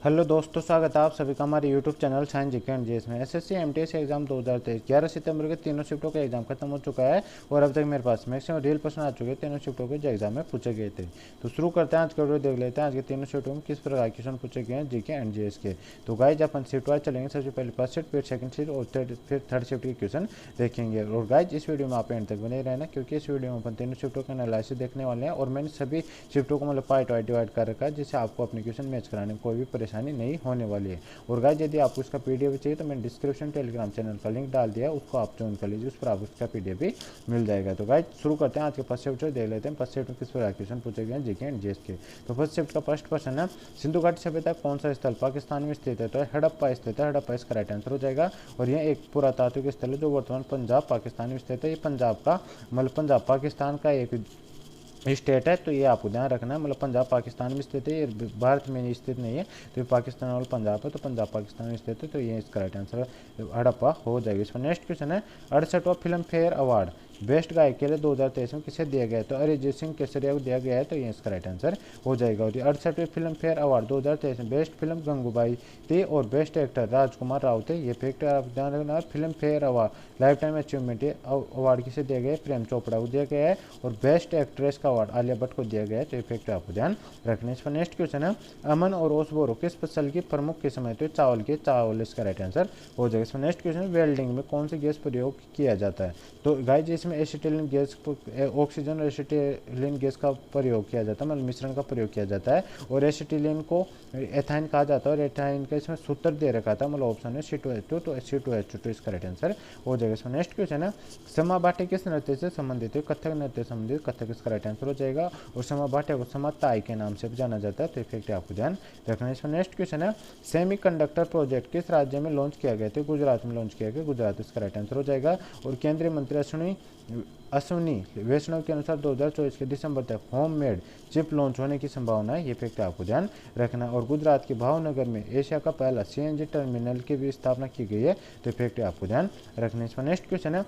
Hello दोस्तों, स्वागत है आप सभी का हमारे YouTube channel science GK and GS में। एसएससी एमटीएस एग्जाम 2023 11 सितंबर के तीनों शिफ्टों का एग्जाम खत्म हो चुका है और अब तक मेरे पास मैक्सिमम रियल प्रश्न आ चुके हैं तीनों शिफ्टों के जो एग्जाम में पूछे गए थे। तो शुरू करते हैं आज का वीडियो, देख लेते हैं आज के तीनों शिफ्टों में किस प्रकार क्वेश्चन पूछे गए हैं जीके एंड जीएस के। तो गाइज अपन शिफ्ट वाइज चलेंगे, सबसे पहले फर्स्ट शिफ्ट, फिर सेकंड शिफ्ट और फिर थर्ड शिफ्ट के क्वेश्चन देखेंगे। और गाइज इस वीडियो में आप एंड तक बने रहना, क्योंकि इस वीडियो में अपन तीनों शिफ्टों का एनालिसिस देखने वाले हैं और मैंने सभी शिफ्टों को मतलब पार्ट वाइज डिवाइड कर रखा है, जिससे आपको अपने क्वेश्चन मैच कराने में कोई भी परेशानी नहीं होने वाली है। और गाइस यदि आपको इसका पीडीएफ चाहिए तो मैंने डिस्क्रिप्शन टेलीग्राम चैनल का लिंक डाल दिया है, उसको आप ज्वाइन कर लीजिए, उस पर आपको इसका पीडीएफ भी मिल जाएगा। तो गाइस शुरू करते हैं आज के फर्स्ट शिफ्ट से, देख लेते हैं फर्स्ट शिफ्ट में किस प्रकार क्वेश्चन पूछे गए हैं जीके एंड जीएस के। तो फर्स्ट शिफ्ट का फर्स्ट क्वेश्चन है, सिंधु घाटी सभ्यता कौन सा स्थल पाकिस्तान में स्थित है? तो हड़प्पा स्थित है, हड़प्पा इसका राइट आंसर हो जाएगा। और यह एक पुरातात्विक स्थल है जो वर्तमान पंजाब पाकिस्तान में स्थित है। ये पंजाब का मतलब पंजाब पाकिस्तान का एक स्टेट है, तो ये आपको ध्यान रखना है। मतलब पंजाब पाकिस्तान में स्थित है, ये भारत में स्थित नहीं है, तो ये पाकिस्तान और पंजाब है, तो पंजाब पाकिस्तान में स्थित है, तो ये इसका राइट आंसर हड़प्पा हो जाएगा। इसमें नेक्स्ट क्वेश्चन है, 68वां फिल्म फेयर अवार्ड बेस्ट गायक के लिए 2023 में किसे दिया गया है? तो अरिजीत सिंह केसरिया को दिया गया है, तो ये इसका राइट आंसर हो जाएगा। और 68वें फिल्म फेयर अवार्ड 2023 में बेस्ट फिल्म गंगूबाई थी और बेस्ट एक्टर राजकुमार राव थे। ये फैक्ट आप ध्यान रखना। Film fair award life time achievement award किसे दिया गया है? प्रेम चोपड़ा को दिया गया है। और बेस्ट एक्ट्रेस का अवार्ड आलिया भट्ट को दिया गया है, तो ये फैक्ट आपको ध्यान रखने। इस पर नेक्स्ट क्वेश्चन है, अमन और ओसबोरो किस फसल की प्रमुख किस्म है? तो चावल के, चावल इसका राइट आंसर हो जाएगा। इसमें नेक्स्ट क्वेश्चन, वेल्डिंग में कौन सी गैस प्रयोग किया जाता है? तो गाइस इसमें एसिटिलीन गैस, ऑक्सीजन और एसिटिलीन गैस का प्रयोग किया जाता है, मतलब मिश्रण का प्रयोग किया जाता है। और एसिटिलीन को एथाइन कहा जाता है और एथाइन का इसमें सूत्र दे रखा था, मतलब ऑप्शन है C2H2, तो C2H2 इसका राइट आंसर हो जाएगा। इसमें नेक्स्ट क्वेश्चन है, समा बाटे किस नृत्य से संबंधित है? कथक नृत्य से संबंधित, कथक इसका राइट आंसर हो जाएगा। और समा बाटे को समा ताई के नाम से भी जाना जाता है, तो इफेक्ट आपको ध्यान रखना है। इसमें नेक्स्ट क्वेश्चन है, सेमीकंडक्टर प्रोजेक्ट किस राज्य में लॉन्च किया गया था? गुजरात में लॉन्च किया गया, गुजरात इसका राइट आंसर हो जाएगा। और केंद्रीय मंत्री अश्विनी वैष्णव के अनुसार 2024 के दिसंबर तक होम मेड चिप लॉन्च होने की संभावना है, ये फैक्ट आपको ध्यान रखना। और गुजरात के भावनगर में एशिया का पहला सीएनजी टर्मिनल की भी स्थापना की गई है, तो फैक्ट आपको ध्यान रखना। इसमें नेक्स्ट क्वेश्चन है,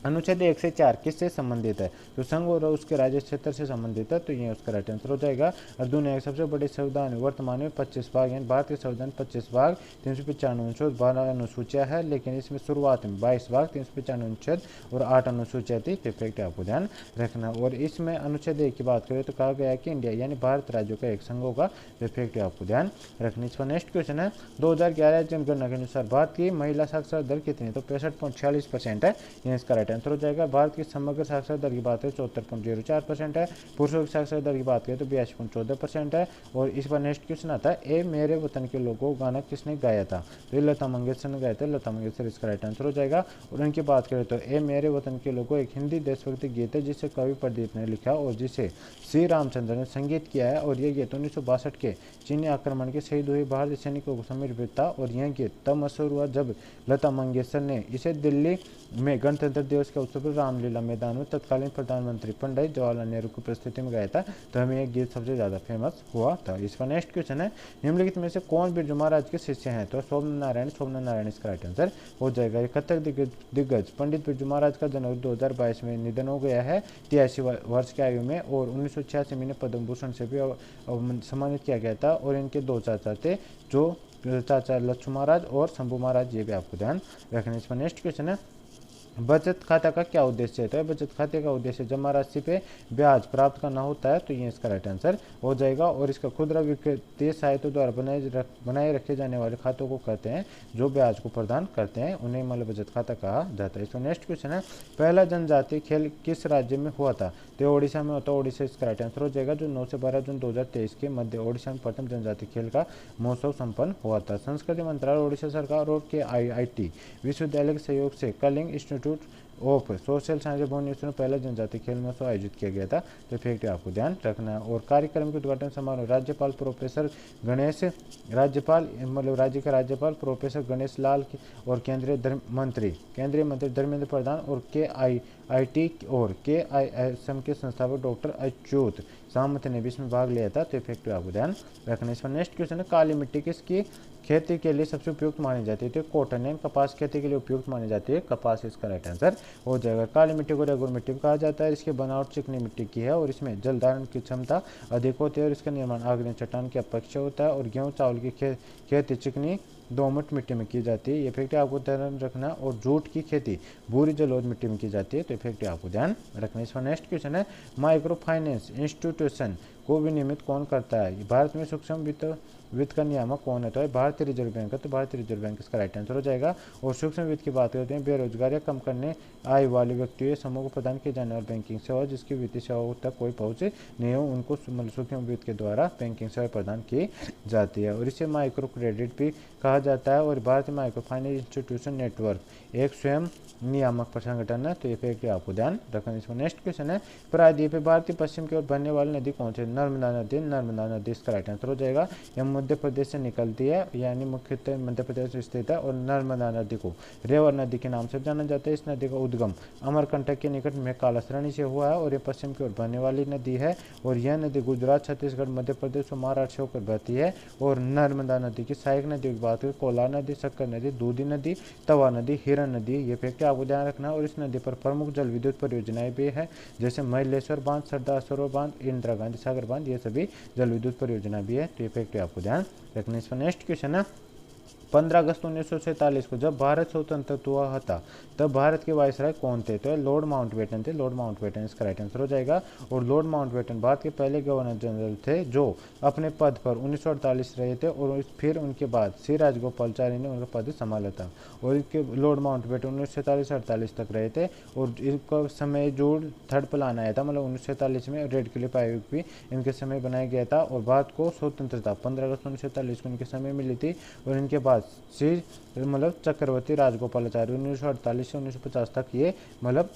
अनुच्छेद 1 से 4 किससे संबंधित है? तो संघ और उसके राज्य क्षेत्र से संबंधित है, तो ये उसका राइट आंसर हो जाएगा। और दुनिया के सबसे बड़े संविधान वर्तमान में 25 भाग हैं, भारत के संविधान 25 भाग 395 अनुच्छेद 12 अनुसूचियाँ है, लेकिन इसमें शुरुआत में 22 भाग 395 अनुच्छेद और 8 अनुसूचियाँ थी, तो फैक्ट आपको ध्यान रखना। और इसमें अनुच्छेद 1 की बात करें तो कहा गया है कि इंडिया यानी भारत राज्यों का एक संघ होगा, तो फैक्ट आपको ध्यान रखनी। इसका नेक्स्ट क्वेश्चन है, 2011 जनगणना के अनुसार भारत की महिला साक्षरता दर कितनी है? तो 65.46% है, ये इसका राइट आंसर हो जाएगा। भारत की समग्र साक्षरता दर की बात करें 74.04% है। पुरुषों की साक्षरता दर की बात करें तो 82.14% है। और इस बार नेक्स्ट क्वेश्चन आता है, ए मेरे वतन के लोगों गाना किसने गाया था? तो ये लता मंगेशकर ने गाया था, लता मंगेशकर इसका राइट आंसर हो जाएगा। और उनकी बात करें तो ए मेरे वतन के लोगों एक हिंदी देशभक्ति गीत है, जिसे कवि प्रदीप ने लिखा और जिसे श्री रामचंद्र ने संगीत किया है। और यह गीत 1962 के चीनी आक्रमण के शहीद हुए भारतीय सैनिकों को समर्पित था। और यह गीत तब मशहूर हुआ जब लता मंगेशकर ने इसे दिल्ली में गणतंत्र दिवस के अवसर पर रामलीला मैदान में तत्कालीन प्रधानमंत्री पंडित जवाहरलाल नेहरू की उपस्थिति में गाया था, तो हमें यह गीत सबसे ज्यादा फेमस हुआ था। इसका नेक्स्ट क्वेश्चन है, निम्नलिखित में से कौन बिरजू महाराज के शिष्य हैं? तो सोमनाथ नारायण इसका राइट आंसर हो जाएगा। कथक दिग्गज पंडित बिरजू महाराज का जनवरी 2022 में निधन हो गया है 83 वर्ष की आयु में। और 1986 में पद्म भूषण से भी सम्मानित किया गया था। और इनके दो चाचा थे, जो चाचा लक्ष्मण महाराज और शंभू महाराज, ये भी आपको ध्यान रखना। इसका नेक्स्ट क्वेश्चन है, बचत खाता का क्या उद्देश्य है? तो बचत खाते का उद्देश्य जमा राशि पे ब्याज प्राप्त करना होता है, तो ये इसका राइट आंसर हो जाएगा। और इसका खुदरा वित्तीय सहायता द्वारा बनाए रखे जाने वाले खातों को कहते हैं जो ब्याज को प्रदान करते हैं, उन्हें मतलब बचत खाता कहा जाता है। इसका नेक्स्ट क्वेश्चन है, पहला जनजातीय खेल किस राज्य में हुआ था? तो ओडिशा में होता है, ओडिशा इसका राइट आंसर हो जाएगा। जो 9 से 12 जून 2023 के मध्य ओडिशा में प्रथम जनजातीय खेल का महोत्सव संपन्न हुआ था। संस्कृति मंत्रालय, ओडिशा सरकार और KIIT विश्वविद्यालय के सहयोग से Kalinga institute of social science Bhubaneswar में पहला जनजातीय खेल महोत्सव आयोजित किया गया था, तो फैक्ट आपको ध्यान रखना है। और कार्यक्रम के उद्घाटन समारोह राज्यपाल प्रोफेसर गणेश राज्य के राज्यपाल प्रोफेसर गणेश लाल और केंद्रीय मंत्री धर्मेंद्र प्रधान और KIIT और KISM के संस्थापक डॉक्टर अच्युत सामंत ने भी इसमें भाग लिया था, तो फैक्ट आपको ध्यान रखना। इसमें नेक्स्ट क्वेश्चन है, काली मिट्टी किसकी खेती के लिए सबसे उपयुक्त मानी जाती है? तो कॉटन है। कपास खेती के लिए उपयुक्त मानी जाती है? कपास इसका राइट आंसर हो जाएगा। काली मिट्टी को रेगुर मिट्टी कहा जाता है। इसकी बनावट चिकनी मिट्टी की है और इसमें जल धारण की क्षमता अधिक होती है और इसका निर्माण आग्नेय चट्टान के अपेक्षा होता है। और गेहूँ चावल की खेती चिकनी दोमट मिट्टी में की जाती है। ये फैक्ट आपको ध्यान रखना। और जूट की खेती भूरी जलोढ़ मिट्टी में की जाती है। तो ये फैक्ट आपको ध्यान रखना। इसका नेक्स्ट क्वेश्चन है, माइक्रो फाइनेंस इंस्टीट्यूशन को विनियमित कौन करता है? भारत में सूक्ष्म वित्त का नियामक कौन है? तो है भारतीय रिजर्व बैंक है। तो भारतीय रिजर्व बैंक इसका राइट आंसर हो जाएगा। और सूक्ष्म वित्त की बात करते हैं, बेरोजगार या कम करने आय वाले व्यक्तियों या समूह को प्रदान किए जाने वाली बैंकिंग सेवा जिसकी वित्तीय सेवाओं तक कोई पहुंच नहीं हो, उनको सूक्ष्म वित्त के द्वारा बैंकिंग सेवा प्रदान की जाती है। और इसे माइक्रो क्रेडिट भी कहा जाता है। और भारतीय माइक्रो फाइनेंस इंस्टीट्यूशन नेटवर्क एक स्वयं नियामक संगठन है। तो ये फैक्ट आपको ध्यान रखना। इसमें नेक्स्ट क्वेश्चन है, प्रायद्वीप भारतीय पश्चिम की ओर बहने वाली नदी कौन सी है? नर्मदा नदी। नर्मदा नदी इसका राइट आंसर हो जाएगा। यह मध्य प्रदेश से निकलती है, यानी मुख्यतः मध्य प्रदेश में स्थित है। और नर्मदा नदी को रेवर नदी के नाम से जाना जाता है। इस नदी का उद्गम अमरकंटक के निकट में कालासरणी से हुआ है और ये पश्चिम की ओर बहने वाली नदी है। और यह नदी गुजरात, छत्तीसगढ़, मध्य प्रदेश और महाराष्ट्र होकर बहती है। और नर्मदा नदी की सहायक नदी की बात करें, कोला नदी, शक्कर नदी, दूधी नदी, तवा नदी, हिरन नदी, ये फैक्ट आपको ध्यान रखना। और इस नदी पर प्रमुख जल विद्युत परियोजनाएं भी है, जैसे महिलेश्वर बांध, सरदार सरोवर बांध, इंदिरा गांधी सागर बांध, ये सभी जल विद्युत परियोजना भी है। तो ये फैक्ट आपको ध्यान रखना। इसका नेक्स्ट क्वेश्चन है, 15 अगस्त 1947 को जब भारत स्वतंत्र हुआ था तब भारत के वायसराय कौन थे? तो लॉर्ड माउंटबेटन थे। लॉर्ड माउंटबेटन इसका राइट आंसर हो जाएगा। और लॉर्ड माउंटबेटन भारत के पहले गवर्नर जनरल थे जो अपने पद पर 1948 रहे थे। और फिर उनके बाद श्री राजगोपालाचारी ने उनका पद संभाला था। और इसके लॉर्ड माउंटबेटन 1947-48 तक रहे थे। और इनका समय जो थर्ड प्लान आया था, मतलब 1947 में रेड क्लिफ आयोग भी इनके समय बनाया गया था। और भारत को स्वतंत्रता 15 अगस्त 1947 को इनके समय मिली थी। और इनके बाद श्री मतलब चक्रवर्ती राजगोपालाचारी 1948 से 1950 तक ये मतलब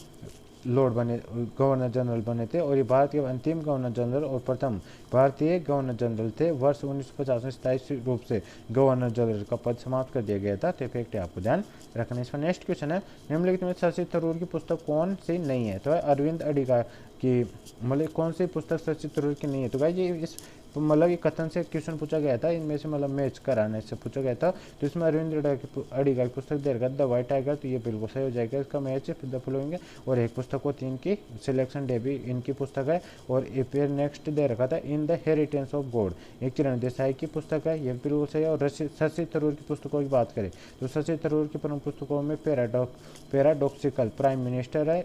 लॉर्ड बने, गवर्नर जनरल बने थे। और ये भारत के अंतिम गवर्नर जनरल और प्रथम भारतीय गवर्नर जनरल थे। वर्ष 1950 में स्थायी रूप से गवर्नर जनरल का पद समाप्त कर दिया गया था। तो फैक्ट आपको ध्यान रखना। इसका नेक्स्ट क्वेश्चन है, निम्नलिखित में शशि थरूर की पुस्तक कौन सी नहीं है? तो अरविंद अडिगा की मतलब कौन सी पुस्तक शशि थरूर की नहीं है? तो भाई ये इस मतलब ये कथन से क्वेश्चन पूछा गया था, इनमें से मतलब मैच कराने से पूछा गया था। तो इसमें अरविंद अडिगा की पुस्तक दे रखा द व्हाइट टाइगर, तो ये बिल्कुल सही हो जाएगा। इसका मैच द फॉलोइंग। और एक पुस्तक होती है इनकी सिलेक्शन डे भी इनकी पुस्तक है। और फिर नेक्स्ट दे रखा था in the inheritance of God, एक किरण देसाई की पुस्तक है, ये बिल्कुल सही है। और शशि थरूर की पुस्तकों की बात करें तो शशि थरूर की प्रमुख पुस्तकों में पैराडॉक्सिकल प्राइम मिनिस्टर है,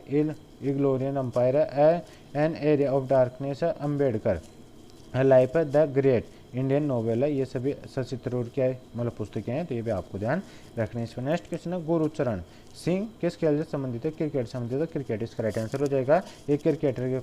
इग्लोरियन अंपायर है, एन एरिया ऑफ डार्कनेस है, अम्बेडकर लाइफ है, द ग्रेट इंडियन नोवेल है। ये सभी शशि थरूर के मतलब पुस्तकें हैं। तो ये भी आपको ध्यान रखना है। इसमें नेक्स्ट क्वेश्चन है, गुरुचरण सिंह किस खेल से संबंधित है? क्रिकेट संबंधित है। क्रिकेट इसका राइट आंसर हो जाएगा। एक क्रिकेटर के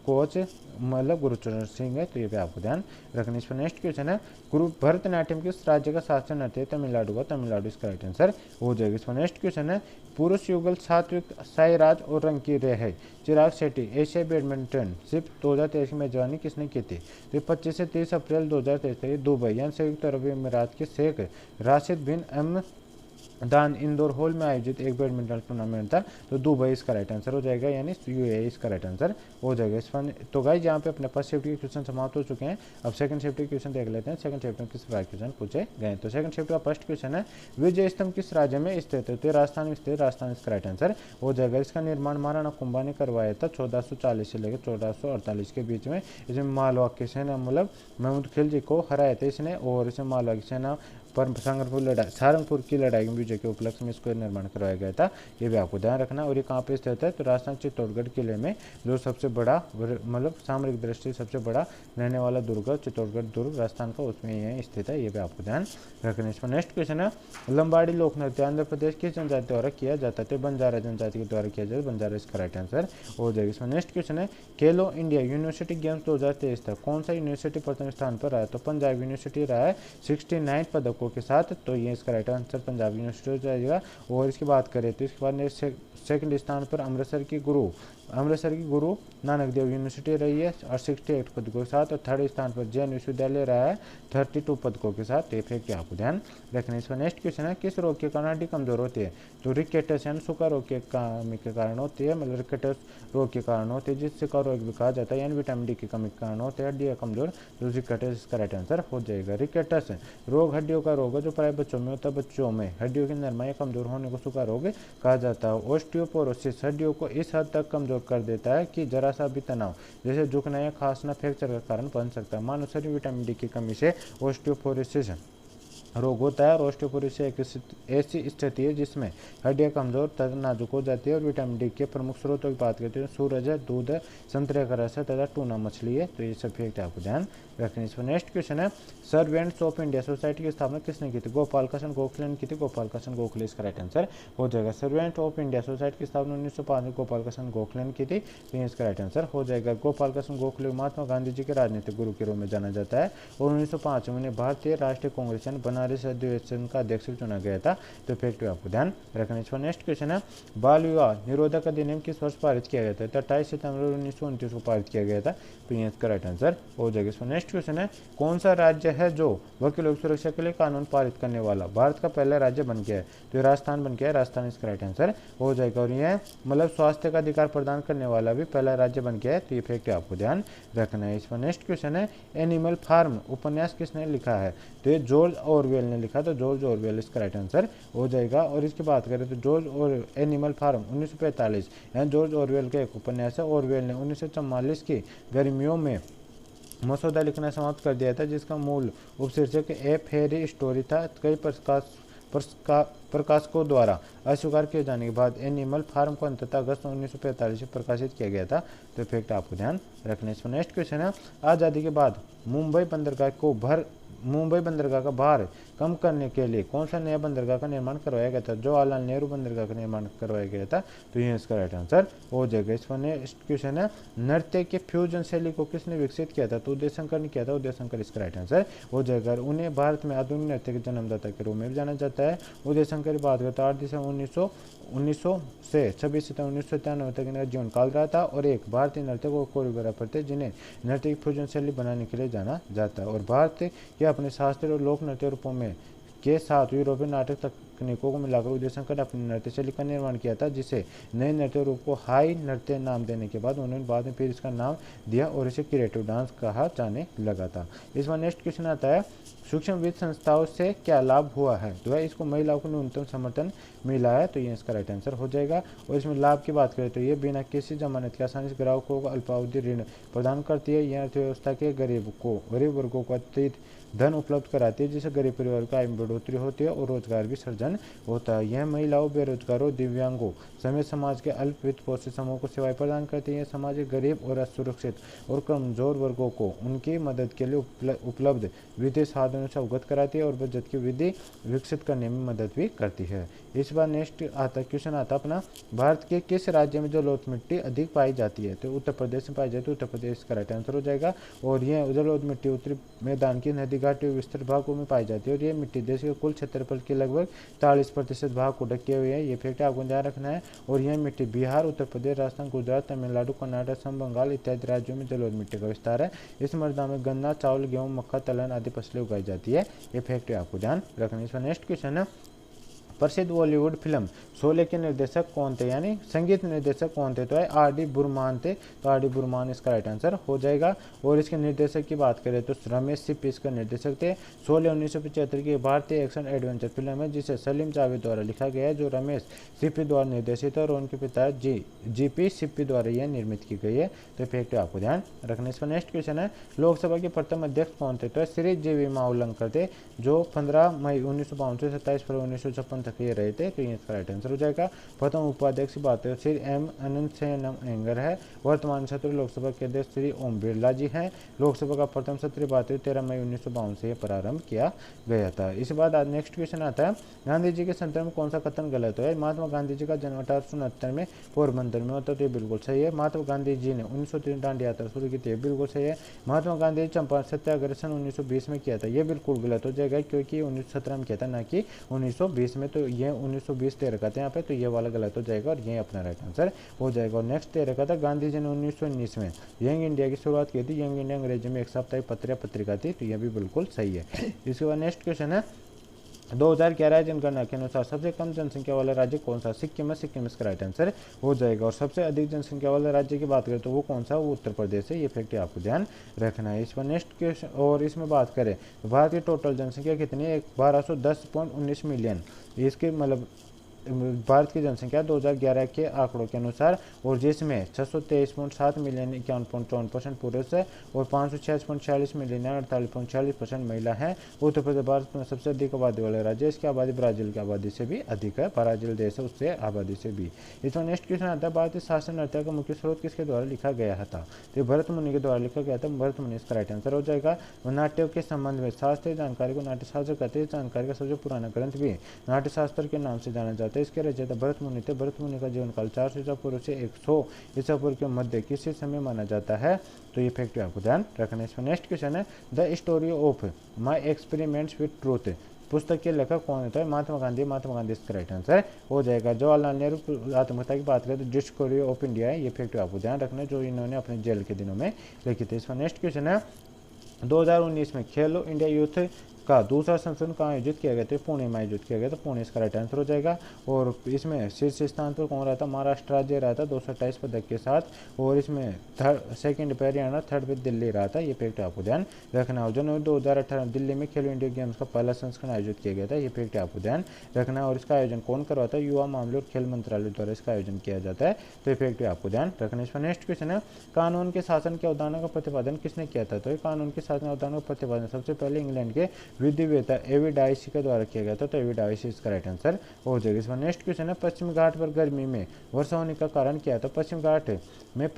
कोच मतलब गुरुचरण सिंह है। तो ये भी आपको ध्यान रखना है। इसमें नेक्स्ट क्वेश्चन है, गुरु भरतनाट्यम किस राज्य का शास्त्रीय नृत्य है? तमिलनाडु का। तमिलनाडु इसका राइट आंसर हो जाएगा। इसमें नेक्स्ट क्वेश्चन है, पुरुष युगल सात्विक साईराज और रंकी रेह चिराग शेट्टी एशिया बैडमिंटनशिप 2023 की मेजबानी किसने की थी? तो 25 से 30 अप्रैल 2023 तक दुबई यानी संयुक्त अरब अमीरात के शेख राशिद बिन एम दान इंदौर हॉल में आयोजित एक बैडमिंटन टूर्नामेंट था। तो दुबई इसका राइट आंसर हो जाएगा, यानी यूएई इसका राइट आंसर हो जाएगा। इस तो गाइस यहाँ पे अपने फर्स्ट शिफ्ट के क्वेश्चन समाप्त हो चुके हैं। अब सेकंड शिफ्ट के क्वेश्चन देख लेते हैं। सेकंड शिफ्ट में किस प्रकार क्वेश्चन पूछे गए? तो सेकंड शिफ्ट का फर्स्ट क्वेश्चन है, विजय स्तंभ किस राज्य में स्थित है? तो राजस्थान में स्थित, राजस्थान इसका राइट आंसर हो जाएगा। इसका निर्माण महाराणा कुंभा ने करवाया था 1440 से लेकर 1448 के बीच में। इसमें मालवा की सेना मतलब महमूद खिलजी को हराया था इसने। और इसमें मालवा की सेना पर सारंगपुर की लड़ाई में विजय के उपलक्ष्य में इसको निर्माण करवाया गया था। ये भी आपको ध्यान रखना। और ये कहाँ पे स्थित है? तो राजस्थान चित्तौड़गढ़ किले में, जो सबसे बड़ा मतलब सामरिक दृष्टि सबसे बड़ा रहने वाला दुर्ग चित्तौड़गढ़ दुर्ग राजस्थान का, उसमें यह स्थित है। ये भी आपको ध्यान रखना। इसमें नेक्स्ट क्वेश्चन है, लंबाड़ी लोक नृत्य आंध्र प्रदेश किस जनजाति द्वारा किया जाता है? बंजारा जनजाति के द्वारा किया जाता है। बंजारा इसका राइट आंसर हो जाएगा। इसमें नेक्स्ट क्वेश्चन है, खेलो इंडिया यूनिवर्सिटी गेम्स 2023 तक कौन सा यूनिवर्सिटी प्रथम स्थान पर रहा है? तो पंजाब यूनिवर्सिटी रहा है 69 पदकों के साथ। तो ये इसका राइट आंसर पंजाब यूनिवर्सिटी हो जाएगा। और इसकी बात करें तो इसके बाद सेकंड स्थान पर अमृतसर की गुरु अमृतसर की गुरु नानक देव यूनिवर्सिटी रही है और 68 पदकों के साथ, और थर्ड स्थान पर जैन विश्वविद्यालय रहा है 32 पदकों के साथ। ये फैक्ट आपको ध्यान रखना है। इसका नेक्स्ट क्वेश्चन है, किस रोग के कारण हड्डी कमजोर होती है? तो रिकेटस यानी सूखा रोग के कारण होती है, मतलब रिकेटस रोग के कारण होती है, जिससे का रोग भी कहा जाता है, यानी विटामिन डी की कमी के कारण होते हैं हड्डियाँ कमजोर, तो रिकेटस इसका राइट आंसर हो जाएगा। रिकेटस रोग हड्डियों का रोग है जो प्राय बच्चों में होता है, बच्चों में हड्डियों की नरमाई कमजोर होने को सूखा रोग कहा जाता है। ऑस्टियोपोरोसिस हड्डियों को इस हद तक कमजोर कर देता है कि जरा सा भी तनाव जैसे झुकना या खांसना फ्रैक्चर का कारण बन सकता है। मानव शरीर विटामिन डी की कमी से ऑस्टियोपोरोसिस रोग होता है, और ऑस्टियोपोरोसिस एक ऐसी स्थिति है जिसमें हड्डियां कमजोर तथा नाजुक हो जाती है। और विटामिन डी के प्रमुख स्रोतों की बात करते हैं, सूरज है, दूध है, संतरे का रस है तथा टूना मछली है। तो ये सब फैक्ट आपको ध्यान रखने। इसमें नेक्स्ट क्वेश्चन है, सर्वेंट्स ऑफ इंडिया सोसाइटी की स्थापना किसने की थी? गोपाल कृष्ण गोखले ने की थी। गोपाल कृष्ण गोखले इसका राइट आंसर हो जाएगा। सर्वेंट ऑफ इंडिया सोसाइटी की स्थापना 1905 में गोपाल कृष्ण गोखले ने की थी, तो इसका राइट आंसर हो जाएगा। गोपाल कृष्ण गोखले महात्मा गांधी जी के राजनीतिक गुरु के रूप में जाना जाता है, और 1905 में उन्हें भारतीय राष्ट्रीय कांग्रेस बनारस अधिवेशन का अध्यक्ष चुना गया था। तो फैक्ट आपको ध्यान रखना। इसका नेक्स्ट क्वेश्चन है, बाल विवाह निरोधक अधिनियम किस वर्ष पारित किया गया था? तो 28 सितंबर 1929 को पारित किया गया था, तो ये इसका राइट आंसर हो जाएगा। इसका नेक्स्ट क्वेश्चन है, कौन सा राज्य है जो वकीलों की सुरक्षा के लिए कानून पारित करने वाला भारत का पहला राज्य बन गया है? तो राजस्थान बन गया है, राजस्थान इसका राइट आंसर हो जाएगा। और यह मतलब स्वास्थ्य का अधिकार प्रदान करने वाला भी पहला राज्य बन गया है, तो ये फैक्ट आपको ध्यान रखना है। इसका नेक्स्ट क्वेश्चन है, एनिमल फार्म उपन्यास किसने लिखा है? तो ये जॉर्ज ऑरवेल ने लिखा, तो जॉर्ज ऑरवेल इसका राइट आंसर हो जाएगा। और इसकी बात करें तो जॉर्ज और एनिमल फार्म 1945 यानी जॉर्ज ऑरवेल का एक उपन्यास है। ऑरवेल ने 1944 की गर्मियों में मसौदा लिखना समाप्त कर दिया था, जिसका मूल उपशीर्षक ए फेरी स्टोरी था। कई प्रकाशकों द्वारा अस्वीकार किए जाने के बाद एनिमल फार्म को अंततः अगस्त 1945 में प्रकाशित किया गया था, तो फैक्ट आपको ध्यान रखने। इसमें नेक्स्ट क्वेश्चन है, आज़ादी के बाद मुंबई बंदरगाह का भार कम करने के लिए कौन सा नया बंदरगाह का निर्माण करवाया गया था? जवाहरलाल नेहरू बंदरगाह का निर्माण करवाया गया था, तो ये इसका राइट आंसर हो जाएगा। इसमें नेक्स्ट क्वेश्चन है, नृत्य के फ्यूजन शैली को किसने विकसित किया था? तो उदय शंकर ने किया था, उदय शंकर इसका राइट आंसर हो जाएगा। उन्हें भारत में आधुनिक नृत्य के जन्मदाता के रूप में भी जाना जाता है। उदय शंकर की बात करते 8 दिसंबर 1900 से 26 सितंबर 1993 तक इनका जीवन काल रहा था, और एक भारतीय नर्तक और कोरियोग्राफर थे जिन्हें नृत्य की फ्यूजन शैली बनाने के लिए जाना जाता है। और भारत के अपने शास्त्रीय और लोक नृत्य रूपों में के साथ यूरोपीय नाटक तकनीकों को मिलाकर उदय शंकर ने अपनी नृत्य शैली का निर्माण किया था, जिसे नए नृत्य रूप को हाई नृत्य नाम देने के बाद उन्होंने बाद में फिर इसका नाम दिया और इसे क्रिएटिव डांस कहा जाने लगा था। इसमें नेक्स्ट क्वेश्चन आता है, सूक्ष्म वित्त संस्थाओं से क्या लाभ हुआ है? तो है इसको महिलाओं को न्यूनतम समर्थन मिला है, तो ये इसका राइट आंसर हो जाएगा। और इसमें लाभ की बात करें तो ये बिना किसी जमानत के आसानी से ग्राहकों को अल्पावधि ऋण प्रदान करती है। यह अर्थव्यवस्था के गरीब वर्गों को अत्यधिक धन उपलब्ध कराती है, जिससे गरीब परिवार की आय में बढ़ोतरी होती है और रोजगार भी सृजन होता है। यह महिलाओं, बेरोजगारों, दिव्यांगों समेत समाज के अल्प वित्त पोषित समूह को सेवाएं प्रदान करती है। समाज के गरीब और असुरक्षित और कमजोर वर्गों को उनकी मदद के लिए उपलब्ध वित्तीय साधनों से अवगत कराती है और बचत की विधि विकसित करने में मदद भी करती है। इस बार नेक्स्ट क्वेश्चन आता अपना, भारत के किस राज्य में जलोढ़ मिट्टी अधिक पाई जाती है? तो उत्तर प्रदेश में पाई जाती है, उत्तर प्रदेश का राइट आंसर हो जाएगा। और यह जलोढ़ मिट्टी उत्तरी मैदान की नदी घाटी विस्तृत भागों में पाई जाती है, और यह मिट्टी देश के कुल क्षेत्रफल के लगभग 40% भाग को ढके हुए है। ये फैक्ट आपको ध्यान रखना है। और यह मिट्टी बिहार, उत्तर प्रदेश, राजस्थान, गुजरात, तमिलनाडु, कर्नाटक, असम, बंगाल इत्यादि राज्यों में जलोढ़ मिट्टी का विस्तार है। इस मृदा में गन्ना, चावल, गेहूं, मक्का, तिलहन आदि फसलें उगाई जाती है। ये फैक्ट आपको ध्यान रखना है। इसका नेक्स्ट क्वेश्चन है, प्रसिद्ध बॉलीवुड फिल्म शोले के निर्देशक कौन थे, यानी संगीत निर्देशक कौन थे? तो है R.D. बुरमान थे, तो R.D. बुरमान इसका राइट आंसर हो जाएगा। और इसके निर्देशक की बात करें तो रमेश सिप्पी इसका निर्देशक थे। शोले 1975 की भारतीय एक्शन एडवेंचर फिल्म है, जिसे सलीम जावेद द्वारा लिखा गया है, जो रमेश सिप्पी द्वारा निर्देशित है और उनके पिता G.P. सिप्पी द्वारा यह निर्मित की गई है। तो फैक्ट आपको ध्यान रखना। इसका नेक्स्ट क्वेश्चन है, लोकसभा के प्रथम अध्यक्ष कौन थे? तो श्री G.V. मावलंकर थे, जो 15 मई 1952 से 27 फरवरी 1956 तक ये रहे थे, तो ये इसका राइट आंसर हो जाएगा। प्रथम उपाध्यक्ष की बात है श्री M. अनंत सेनम एंगर है। वर्तमान सत्र लोकसभा के अध्यक्ष श्री ओम बिरला जी हैं। लोकसभा का प्रथम सत्र बात 13 मई 1952 से प्रारंभ किया गया था। इसके बाद आज नेक्स्ट क्वेश्चन आता है, गांधी जी के संदर्भ में कौन सा कथन गलत है? महात्मा गांधी जी का जन्म 1869 में पोरबंदर में होता, तो ये बिल्कुल सही है। महात्मा गांधी जी ने 1903 दांडी यात्रा शुरू की थी, बिल्कुल सही है। महात्मा गांधी जी चंपारण सत्याग्रह 1920 में किया था, ये बिल्कुल गलत हो जाएगा, क्योंकि 1917 में किया था, ना कि 1920 में, तो तो ये 1920 दे रखा था यहाँ पे, तो ये वाला गलत हो जाएगा और ये अपना राइट आंसर हो जाएगा। और नेक्स्ट दे रखा था गांधी जी ने 1919 में यंग इंडिया की शुरुआत की थी। यंग इंडिया अंग्रेजी में एक साप्ताहिक पत्र या पत्रिका थी, तो यह भी बिल्कुल सही है। इसके बाद नेक्स्ट क्वेश्चन है 2011 जनगणना के अनुसार सबसे कम जनसंख्या वाला राज्य कौन सा? सिक्किम है, सिक्किम इसका राइट आंसर हो जाएगा। और सबसे अधिक जनसंख्या वाले राज्य की बात करें तो वो कौन सा? वो उत्तर प्रदेश है। ये फैक्ट आपको ध्यान रखना है। इस पर नेक्स्ट क्वेश्चन और इसमें बात करें तो भारत की टोटल जनसंख्या कितनी है? 1210.19 मिलियन। इसके मतलब भारत की जनसंख्या 2011 के आंकड़ों के अनुसार, और जिसमें 623.7 मिलियन 51.54% पुरुष है और 566.46 मिलियन 48.46% महिला है। उत्तर प्रदेश भारत में सबसे अधिक आबादी वाला राज्य है। इसकी आबादी ब्राजील की आबादी से भी अधिक है। ब्राजील देश है उससे आबादी से भी। इसमें नेक्स्ट क्वेश्चन आता है भारतीय शास्त्रीय नृत्य का मुख्य स्रोत किसके द्वारा लिखा गया था? तो भरत मुनि के द्वारा लिखा गया था। भरत मुनि इसका राइट आंसर हो जाएगा। नाट्य के संबंध में शास्त्रीय जानकारी को नाट्य शास्त्र कहते हैं। जानकारी का सबसे पुराना ग्रंथ भी नाट्य शास्त्र के नाम से जाना जाता है। इसके रचयिता भरत मुनि थे। भरत मुनि का जीवन काल 400 ईसा पूर्व से 100 ईसा पूर्व के मध्य किसी समय माना जाता है, तो ये फैक्ट आपको ध्यान रखना है। इसमें नेक्स्ट क्वेश्चन है the story of my experiments with truth पुस्तक के लेखक कौन होता है? महात्मा गांधी। महात्मा गांधी इसका राइट आंसर हो जाएगा। जवाहरलाल नेहरू आत्मकथा की बात करें तो डिस्कवरी ऑफ इंडिया है। ये फैक्ट आपको ध्यान रखना है, जो इन्होंने अपने जेल के दिनों में लिखी थी। इसमें नेक्स्ट क्वेश्चन है 2019 में खेलो इंडिया यूथ का दूसरा संस्करण कहाँ आयोजित किया गया था? पुणे में आयोजित किया गया था। पुणे इसका राइट आंसर हो जाएगा। और इसमें शीर्ष स्थान पर कौन रहा था? महाराष्ट्र राज्य रहा था 228 पदक के साथ। और इसमें सेकंड पे हरियाणा, थर्ड पे दिल्ली रहा था। ये फैक्ट आपको ध्यान रखना हो। जनवरी 2018 दिल्ली में खेलो इंडिया गेम्स का पहला संस्करण आयोजित किया गया था। ये फैक्ट आपको ध्यान रखना है। और इसका आयोजन कौन करवाता है? युवा मामले और खेल मंत्रालय द्वारा इसका आयोजन किया जाता है। तो ये फैक्ट आपको ध्यान रखना है। इसमें नेक्स्ट क्वेश्चन है कानून के शासन की अवधारणा का प्रतिपादन किसने किया था? तो कानून के शासन अवधारणा का प्रतिपादन सबसे पहले इंग्लैंड के विधिवेत्ता एविडाइसी के द्वारा किया गया था। तो एविडाइसी इसका राइट आंसर हो जाएगा। इसमें नेक्स्ट क्वेश्चन है पश्चिम घाट पर गर्मी में वर्षा होने का कारण क्या है? तो पश्चिम घाट में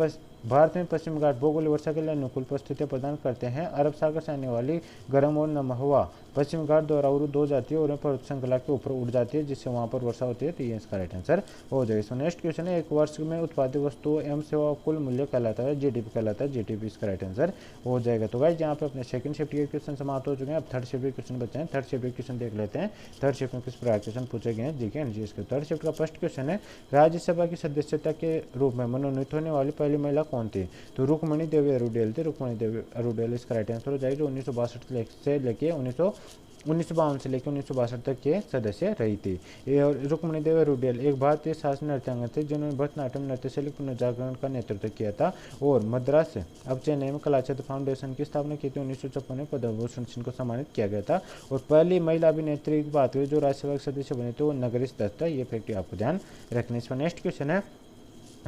भारत में पश्चिम घाट भौगोलिक वर्षा के लिए अनुकूल परिस्थितियां प्रदान करते हैं। अरब सागर से आने वाली गर्म और नम हवा पश्चिम घाट द्वारा अवरुद्ध हो जाती है और पर्वत श्रृंखला के ऊपर उड़ जाती है, जिससे वहां पर वर्षा होती है। तो ये इसका राइट आंसर हो जाएगा। इसमें नेक्स्ट क्वेश्चन है एक वर्ष में उत्पादित वस्तुओं एवं सेवा कुल मूल्य कहलाता है, जीडीपी कहलाता है। जीडीपी इसका राइट आंसर हो जाएगा। तो गाइस यहाँ पे अपने सेकंड शिफ्ट के क्वेश्चन समाप्त हो चुके हैं। अब थर्ड शिफ्ट के क्वेश्चन बचे हैं। थर्ड शिफ्ट के क्वेश्चन देख लेते हैं। थर्ड शिफ्ट में किस प्रकार क्वेश्चन पूछे गए हैं जीके एनजीएस के। थर्ड शिफ्ट का फर्स्ट क्वेश्चन है राज्यसभा की सदस्यता के रूप में मनोनीत होने वाली पहली महिला कौन थी? तो रुक्मणी देवी अरुडेल थी। रुक्मणी देवी अरुडेल इसका राइट आंसर हो जाएगा, जो 1962 से लेके 1952 से लेकर 1962 तक के सदस्य रही थी। ये और रुक्मणी देवी अरुडेल एक भारतीय शास्त्रीय नृत्यांगना थी, जिन्होंने भरतनाट्यम नृत्य शैली पुनर्जागरण का नेतृत्व किया था और मद्रास अब चेन्नई में कला क्षेत्र फाउंडेशन की स्थापना की थी। 1956 में पद्म भूषण सिंह को सम्मानित किया गया था। और पहली महिला अभिनेत्री की बात करें जो राज्यसभा के सदस्य बने थे वो नगरेश दत्त है। ये फैक्ट आपको ध्यान रखने। इस पर नेक्स्ट क्वेश्चन है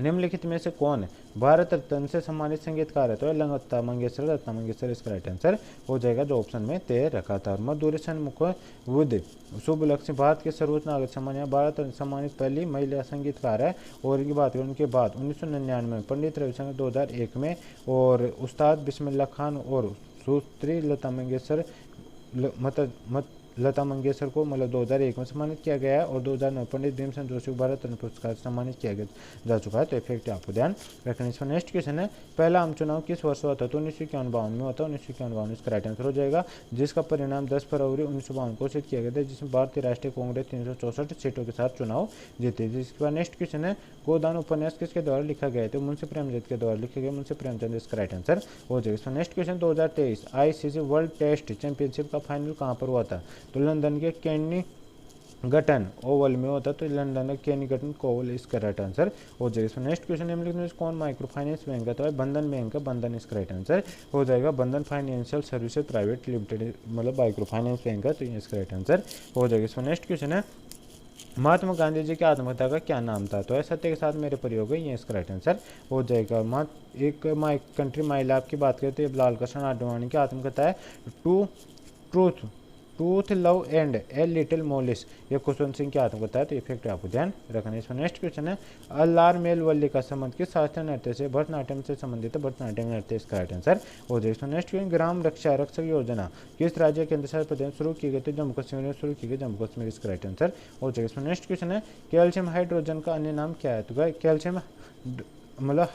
निम्नलिखित में से कौन भारत रत्न से सम्मानित संगीतकार है? तो लता मंगेशकर। लता मंगेशकर इसका राइट आंसर हो जाएगा, जो ऑप्शन में तय रखा था। मधुर सन्मुख बुद्ध शुभ लक्ष्य भारत के सर्वोच्च नागरिक सम्मान या भारत रत्न सम्मानित पहली महिला संगीतकार है। और इनकी बात करें उनके बाद 1999 में पंडित रविशंकर 2001 में और उस्ताद बिस्मिल्लाह खान और सुश्री लता मंगेशकर को मतलब 2001 में सम्मानित किया गया है। और 2009 पंडित भीमसेन जोशी को भारत रत्न पुरस्कार सम्मानित किया जा चुका है। तो इफेक्ट आपको ध्यान रखना। इसमें नेक्स्ट क्वेश्चन है पहला आम चुनाव किस वर्ष हुआ था? तो 1951 में हुआ था। 1951 इसका राइट आंसर हो जाएगा, जिसका परिणाम 10 फरवरी 1952 को घोषित किया गया था, जिसमें भारतीय राष्ट्रीय कांग्रेस 364 सीटों के साथ चुनाव जीती। जिसके बाद नेक्स्ट क्वेश्चन है गोदान उपन्यास किसके द्वारा लिखा गया? तो मुंशी प्रेमचंद के द्वारा लिखा गया। मुंशी प्रेमचंद इसका राइट आंसर हो जाएगा। इसमें next question 2023 ICC world test championship का फाइनल कहाँ पर हुआ था? तो लंदन के केनिंगटन ओवल में होता। तो लंदन केनिंगटन ओवल इसका राइट आंसर हो जाएगा। इसमें नेक्स्ट क्वेश्चन निम्नलिखित में कौन माइक्रो फाइनेंस बैंक है? तो बंधन बैंक है। बंधन इसका राइट आंसर हो जाएगा। बंधन फाइनेंशियल सर्विसेज प्राइवेट लिमिटेड मतलब माइक्रो फाइनेंस बैंक है, तो ये इसका राइट आंसर हो जाएगा। इसमें नेक्स्ट क्वेश्चन है महात्मा गांधी जी की आत्मकथा का क्या नाम था? तो सत्य के साथ मेरे प्रयोग है, ये इसका राइट आंसर हो जाएगा। एक माई कंट्री माई लाभ की बात करें तो ये लाल कृष्ण आडवाणी की आत्मकथा है truth love and a little mollies, ये खुशवंत सिंह की आत्मकथा है। तो इफेक्ट आपको ध्यान रखना है। इसमें नेक्स्ट क्वेश्चन है अल्लार मेलवल्ली का संबंध किस शास्त्रीय नृत्य से? भरतनाट्यम से संबंधित है। भरतनाट्यम नृत्य इसका राइट आंसर हो जाएगा। इसमें नेक्स्ट क्वेश्चन ग्राम रक्षा रक्षक योजना किस राज्य केंद्र शासित प्रदेश शुरू की गई थी? जम्मू कश्मीर में शुरू की गई। जम्मू कश्मीर इसका राइट आंसर हो जाएगा। इसमें नेक्स्ट क्वेश्चन है कैल्शियम हाइड्रोजन का अन्य नाम क्या है? तो कैल्शियम मतलब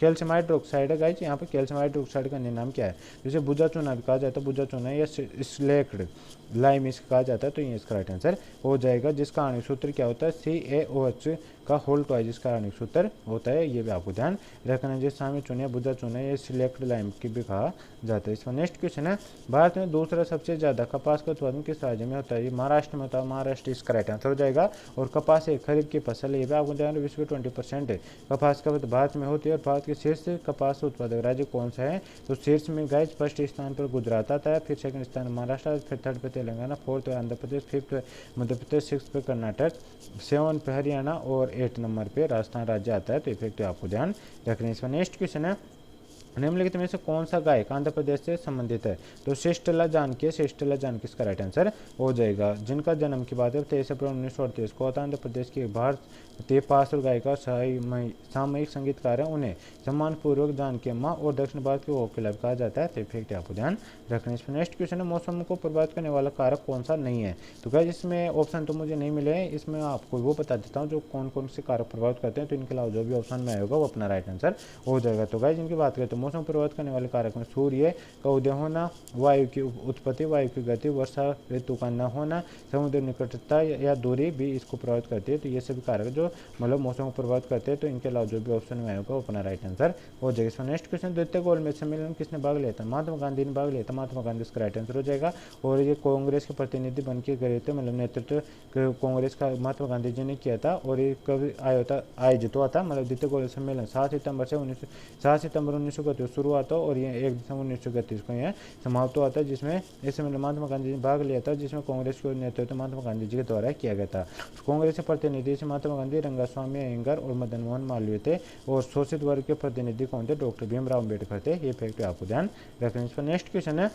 कैल्शियम हाइड्रोक्साइड है गाइज, यहाँ पे कैल्शियम हाइड्रोक्साइड का अन्य नाम क्या है, जैसे भुजा चूना भी कहा जाता है, भुजा चूना या स्लेक्ड लाइम इसका कहा जाता है, तो ये इसका राइट आंसर हो जाएगा, जिसका आणविक सूत्र क्या होता है CaOH का होल ट्वाइस जिसका आणविक सूत्र होता है, ये भी आपको ध्यान रखना है। जैसे सामी चूना, भुजा चूना या सिलेक्ट लाइम की भी कहा जाता है। इसका नेक्स्ट क्वेश्चन है, भारत में दूसरा सबसे ज्यादा कपास का उत्पादन किस राज्य में होता है, ये महाराष्ट्र में होता है, महाराष्ट्र इसका राइट आंसर हो जाएगा। और कपास एक खरीफ की फसल है, ये भी आपको ध्यान, विश्व 20% कपास का भारत में होती है। और भारत के शीर्ष कपास उत्पादक राज्य कौन सा है, तो शीर्ष में गाइज फर्स्ट स्थान पर गुजरात आता है, फिर सेकंड स्थान महाराष्ट्र, फिर थर्ड पे तेलंगाना, फोर्थ पे आंध्र प्रदेश, फिफ्थ पे मध्य प्रदेश, सिक्स पे कर्नाटक, सेवन पे हरियाणा और 8 नंबर पे राजस्थान राज्य आता है। तो इफेक्ट आपको ध्यान रखने। इसका नेक्स्ट क्वेश्चन है, निम्नलिखित में से कौन सा गायक आंध्र प्रदेश से संबंधित है, तो श्रेष्ठला जानकी इसका राइट आंसर हो जाएगा, जिनका जन्म की बात है 23 अप्रैल 1938 को होता है। आंध्र प्रदेश के भारतीय पार्श्व गायिका सामयिक संगीतकार है, उन्हें सम्मानपूर्वक जानकी अम्मा और दक्षिण भारत के वोकिला कहा जाता है। तो इफेक्ट आपको ध्यान रखने। इसमें नेक्स्ट क्वेश्चन है, मौसम को प्रभावित करने वाला कारक कौन सा नहीं है, तो गाइस इसमें ऑप्शन तो मुझे नहीं मिले हैं, इसमें आपको वो बता देता हूँ जो कौन कौन से कारक प्रभावित करते हैं, तो इनके अलावा जो भी ऑप्शन में आएगा वो अपना राइट आंसर हो जाएगा। तो गाइस इनकी बात करें तो मौसम प्रभावित करने वाले कारक में सूर्य का उदय होना, वायु की उत्पत्ति, वायु की गति, वर्षा ऋतु का न होना, समुद्र निकटता या दूरी भी इसको प्रभावित करती है। तो ये सभी कारक जो मतलब मौसम को प्रभावित करते हैं, तो इनके अलावा जो भी ऑप्शन में आएगा वो अपना राइट आंसर हो जाएगा। इसमें नेक्स्ट क्वेश्चन, द्वितीय गोलमेज सम्मेलन किसने भाग लिया था, महात्मा गांधी ने भाग लिया था, महात्मा गांधी इसका राइट आंसर हो जाएगा। और ये कांग्रेस के प्रतिनिधि बन के गए थे, मतलब नेतृत्व कांग्रेस का महात्मा गांधी जी ने किया था। और ये कब आयोजित हुआ था, मतलब द्वितीय गोलमेज सम्मेलन 7 सितंबर 1931 को शुरू हुआ था और ये 1 दिसंबर 1931 को यह समाप्त हुआ था, जिसमें इस समय महात्मा गांधी ने भाग लिया था, जिसमें कांग्रेस के नेतृत्व महात्मा गांधी जी के द्वारा किया गया था। कांग्रेस के प्रतिनिधि से महात्मा गांधी, रंगास्वामी अयंगार और मदन मोहन मालवीय थे। और शोषित वर्ग के प्रतिनिधि कौन थे, डॉक्टर भीमराव अम्बेडकर थे। ये फैक्ट आपको ध्यान रखना। इस पर नेक्स्ट क्वेश्चन है,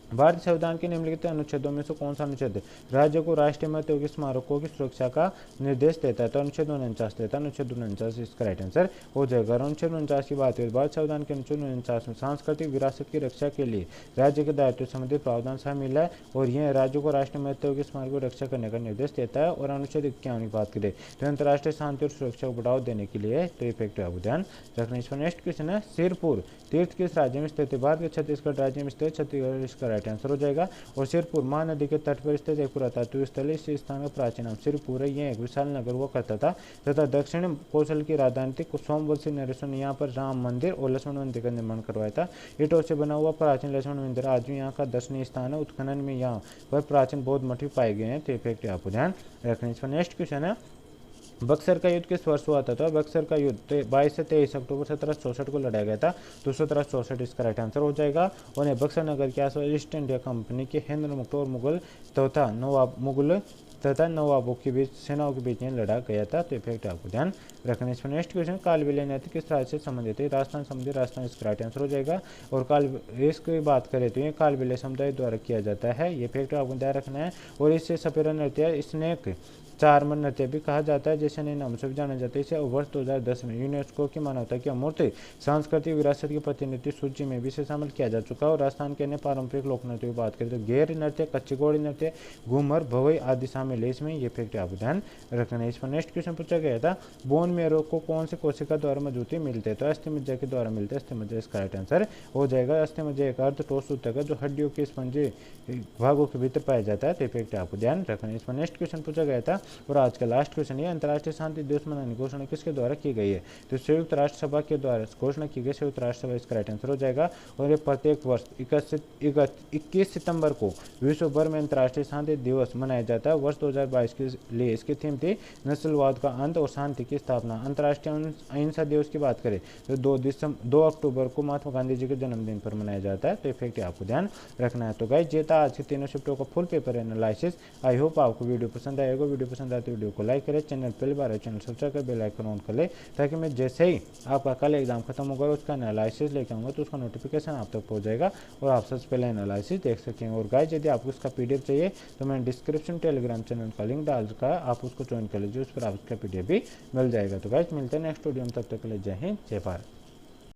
भारतीय संविधान के निम्नलिखित अनुच्छेदों में से कौन सा अनुच्छेद राज्य को राष्ट्रीय महत्व के स्मारकों की सुरक्षा का निर्देश देता है, तो अनुच्छेद 49 देता है। अनुच्छेद 49 इसका राइट आंसर हो जाएगा। अनुच्छेद 49 की बात है, भारत संविधान के अनुच्छेद 49 में सांस्कृतिक विरासत की रक्षा के लिए राज्य के दायित्व संबंधी प्रावधान शामिल है और यह राज्यों को राष्ट्रीय महत्व के स्मारकों की रक्षा करने का निर्देश देता है। और अनुच्छेद 51 की बात करें तो अंतर्राष्ट्रीय शांति और सुरक्षा को बढ़ावा देने के लिए, तो ये फैक्ट आपको ध्यान रखना। इस पर नेक्स्ट क्वेश्चन है, सिरपुर तीर्थ किस राज्य में स्थित है, भारत के छत्तीसगढ़ राज्य में स्थित, छत्तीसगढ़ इसका राइट आंसर हो जाएगा। और सिरपुर महानदी के तट पर स्थित एक पुरातत्व स्थल, इस स्थान का प्राचीन नाम सिरपुर है। यह एक विशाल नगर हुआ करता था तथा दक्षिण कौशल की राजधानी थी। सोमवंशी नरेश्वर ने यहाँ पर राम मंदिर और लक्ष्मण मंदिर का निर्माण करवाया था। ईंटों से बना हुआ प्राचीन लक्ष्मण मंदिर आज भी यहाँ का दर्शनीय स्थान है। उत्खनन में यहाँ पर प्राचीन बौद्ध मठ पाए गए हैं। तो इफेक्ट आपको ध्यान रखना। इस पर नेक्स्ट क्वेश्चन है, बक्सर का युद्ध किस वर्ष हुआ था, तो बक्सर का युद्ध 22 से 23 अक्टूबर 1764 को लड़ाया गया था। तो 1764 इसका राइट आंसर हो जाएगा। और ये बक्सर नगर के आसपास ईस्ट इंडिया कंपनी के हिंद मुक्त और मुगल तथा नवाबों के बीच सेनाओं के बीच में लड़ा गया था। तो इफेक्ट आपको ध्यान रखना। इस पर नेक्स्ट क्वेश्चन, काल विलय नृत्य किस राज्य से संबंधित है, राजस्थान संबंधित, राजस्थान इसका राइट आंसर हो जाएगा। और काल इसकी बात करें तो ये काल विलय समुदाय द्वारा किया जाता है। ये इफेक्ट आपको ध्यान रखना है। और इससे सपेरा नृत्य स्नेक चारमन नृत्य भी कहा जाता है, जैसे नए नाम से भी जाना जाता है। इसे वर्ष 2010 में यूनेस्को की मानवता की अमूर्त सांस्कृतिक विरासत की प्रतिनिधि सूची में भी इसे शामिल किया जा चुका है। और राजस्थान के अन्य पारंपरिक लोक नृत्य की बात करें तो घेर नृत्य, कच्ची घोड़ी नृत्य, घूमर, भवई आदि शामिल है इसमें। ये फैक्ट आप ध्यान रखना है। इस पर नेक्स्ट क्वेश्चन पूछा गया था, बोन मेरो को कौन से कोशिका द्वारा मजबूती मिलते हैं, तो अस्थि मज्जा के द्वारा मिलते हैं। अस्थि मज्जा इसका राइट आंसर हो जाएगा। अस्थि मज्जा एक अर्ध ठोस ऊतक है जो हड्डियों के स्पंजी भागों के भीतर पाया जाता है। तो इफेक्ट आपको ध्यान रखना है। इस पर नेक्स्ट क्वेश्चन पूछा गया था और आज का लास्ट क्वेश्चन, ये अंतर्राष्ट्रीय शांति दिवस मनाने की घोषणा किसके द्वारा की गई है, तो संयुक्त राष्ट्र सभा के द्वारा घोषणा की गई। संयुक्त राष्ट्र सभा इसका राइट आंसर हो जाएगा। और ये प्रत्येक वर्ष 21 सितंबर को विश्व भर में अंतर्राष्ट्रीय शांति दिवस मनाया जाता है। वर्ष 2022 के लिए इसकी थीम थी नस्लवाद का अंत और शांति की स्थापना। अंतर्राष्ट्रीय अहिंसा दिवस की बात करें तो 2 अक्टूबर को महात्मा गांधी जी के जन्मदिन पर मनाया जाता है। तो इफेक्ट आपको ध्यान रखना है। तो गाइस ये था आज के तीनों शिफ्टों का full paper analysis. I hope आपको वीडियो पसंद आएगा। वीडियो पसंद आए तो वीडियो को लाइक करें, चैनल पहली बार है चैनल सब्सक्राइब कर बेल आइकन ऑन कर ले, ताकि मैं जैसे ही आपका कल एग्जाम खत्म होगा उसका एनालिसिस लेकर आऊँगा तो उसका नोटिफिकेशन आप तक पहुँच जाएगा और आप सबसे पहले एनालिसिस देख सकेंगे। और गाइस यदि आपको इसका PDF चाहिए तो मैंने डिस्क्रिप्शन टेलीग्राम चैनल का लिंक डाल रखा है, आप उसको ज्वाइन कर लीजिए, उस पर आपका PDF भी मिल जाएगा। तो गाइस मिलते हैं नेक्स्ट वीडियो में, तब तक के लिए जय हिंद जय भारत।